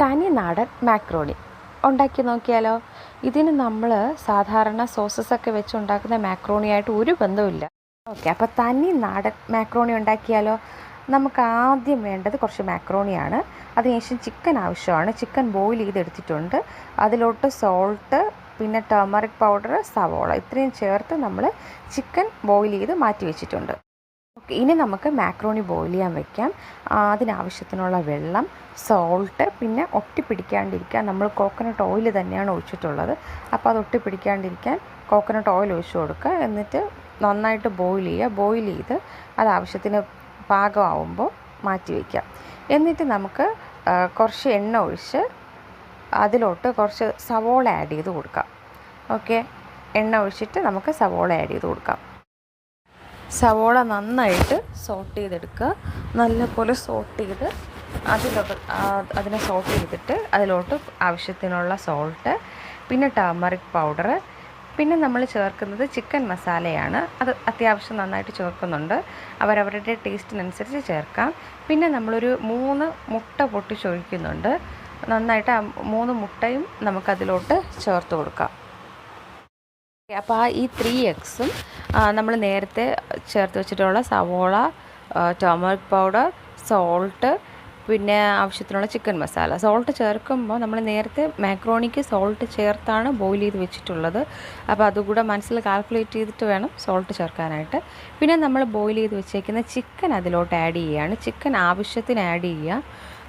തനി നാടൻ മാക്രോണി ഉണ്ടാക്കി നോക്കിയാലോ? ഇതിന് നമ്മൾ സാധാരണ സോസസൊക്കെ വെച്ച് ഉണ്ടാക്കുന്ന മാക്രോണിയായിട്ട് ഒരു ബന്ധവുമില്ല. ഓക്കെ, അപ്പോൾ തനി നാടൻ മാക്രോണി ഉണ്ടാക്കിയാലോ? നമുക്ക് ആദ്യം വേണ്ടത് കുറച്ച് മാക്രോണിയാണ്. അതിനുശേഷം ചിക്കൻ ആവശ്യമാണ്. ചിക്കൻ ബോയിൽ ചെയ്തെടുത്തിട്ടുണ്ട്. അതിലോട്ട് സോൾട്ട്, പിന്നെ ടർമറിക് പൗഡർ, സവോള ഇത്രയും ചേർത്ത് നമ്മൾ ചിക്കൻ ബോയിൽ ചെയ്ത് മാറ്റി വെച്ചിട്ടുണ്ട്. ഓക്കെ, ഇനി നമുക്ക് മാക്രോണി ബോയിൽ ചെയ്യാൻ വയ്ക്കാം. അതിനാവശ്യത്തിനുള്ള വെള്ളം, സോൾട്ട്, പിന്നെ ഒട്ടിപ്പിടിക്കാണ്ടിരിക്കാൻ നമ്മൾ കോക്കനട്ട് ഓയിൽ തന്നെയാണ് ഒഴിച്ചിട്ടുള്ളത്. അപ്പോൾ അത് ഒട്ടിപ്പിടിക്കാണ്ടിരിക്കാൻ കോക്കനട്ട് ഓയിൽ ഒഴിച്ച് കൊടുക്കുക. എന്നിട്ട് നന്നായിട്ട് ബോയിൽ ചെയ്യുക. ബോയിൽ ചെയ്ത് അത് ആവശ്യത്തിന് പാകമാവുമ്പോൾ മാറ്റി വയ്ക്കാം. എന്നിട്ട് നമുക്ക് കുറച്ച് എണ്ണ ഒഴിച്ച് അതിലോട്ട് കുറച്ച് സവോള ആഡ് ചെയ്ത് കൊടുക്കാം. ഓക്കെ, എണ്ണ ഒഴിച്ചിട്ട് നമുക്ക് സവോള ആഡ് ചെയ്ത് കൊടുക്കാം. സവോള നന്നായിട്ട് സോട്ട് ചെയ്തെടുക്കുക. നല്ലപോലെ സോട്ട് ചെയ്ത് അതിനെ സോട്ട് ചെയ്തിട്ട് അതിലോട്ട് ആവശ്യത്തിനുള്ള സോൾട്ട്, പിന്നെ ടർമറിക് പൗഡർ, പിന്നെ നമ്മൾ ചേർക്കുന്നത് ചിക്കൻ മസാലയാണ്. അത് അത്യാവശ്യം നന്നായിട്ട് ചേർക്കുന്നുണ്ട്. അവരവരുടെ ടേസ്റ്റിനനുസരിച്ച് ചേർക്കാം. പിന്നെ നമ്മളൊരു 3 മുട്ട പൊട്ടിച്ചൊഴിക്കുന്നുണ്ട്. നന്നായിട്ട് 3 മുട്ടയും നമുക്കതിലോട്ട് ചേർത്ത് കൊടുക്കാം. അപ്പോൾ ഈ 3 എഗ്സും നമ്മൾ നേരത്തെ ചേർത്ത് വെച്ചിട്ടുള്ള സവോള, ടർമറിക് പൗഡർ, സോൾട്ട്, പിന്നെ ആവശ്യത്തിനുള്ള ചിക്കൻ മസാല. സോൾട്ട് ചേർക്കുമ്പോൾ നമ്മൾ നേരത്തെ മാക്രോണിക്ക് സോൾട്ട് ചേർത്താണ് ബോയിൽ ചെയ്ത് വെച്ചിട്ടുള്ളത്. അപ്പോൾ അതുകൂടെ മനസ്സിൽ കാൽക്കുലേറ്റ് ചെയ്തിട്ട് വേണം സോൾട്ട് ചേർക്കാനായിട്ട്. പിന്നെ നമ്മൾ ബോയിൽ ചെയ്ത് വെച്ചേക്കുന്ന ചിക്കൻ അതിലോട്ട് ആഡ് ചെയ്യുകയാണ്. ചിക്കൻ ആവശ്യത്തിന് ആഡ് ചെയ്യുക.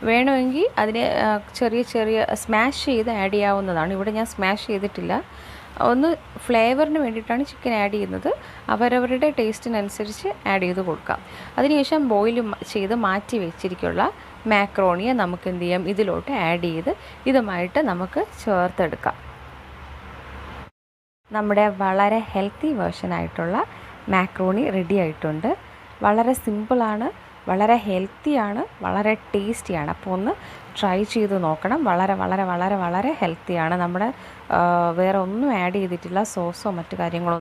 വേണമെങ്കിൽ അതിനെ ചെറിയ ചെറിയ സ്മാഷ് ചെയ്ത് ആഡ് ചെയ്യാവുന്നതാണ്. ഇവിടെ ഞാൻ സ്മാഷ് ചെയ്തിട്ടില്ല. ഒന്ന് ഫ്ലേവറിന് വേണ്ടിയിട്ടാണ് ചിക്കൻ ആഡ് ചെയ്യുന്നത്. അവരവരുടെ ടേസ്റ്റിനനുസരിച്ച് ആഡ് ചെയ്ത് കൊടുക്കാം. അതിനുശേഷം ബോയിൽ ചെയ്ത് മാറ്റി വെച്ചിരിക്കുന്ന മാക്രോണിയെ നമുക്ക് എന്ത് ചെയ്യാം, ഇതിലോട്ട് ആഡ് ചെയ്ത് ഇതുമായിട്ട് നമുക്ക് ചേർത്തെടുക്കാം. നമ്മുടെ വളരെ ഹെൽത്തി വേർഷനായിട്ടുള്ള മാക്രോണി റെഡി ആയിട്ടുണ്ട്. വളരെ സിമ്പിളാണ്, വളരെ ഹെൽത്തിയാണ്, വളരെ ടേസ്റ്റിയാണ്. അപ്പോൾ ഒന്ന് ട്രൈ ചെയ്ത് നോക്കണം. വളരെ വളരെ വളരെ വളരെ ഹെൽത്തിയാണ്. നമ്മുടെ വേറെ ഒന്നും ആഡ് ചെയ്തിട്ടില്ല, സോസോ മറ്റു കാര്യങ്ങളോ.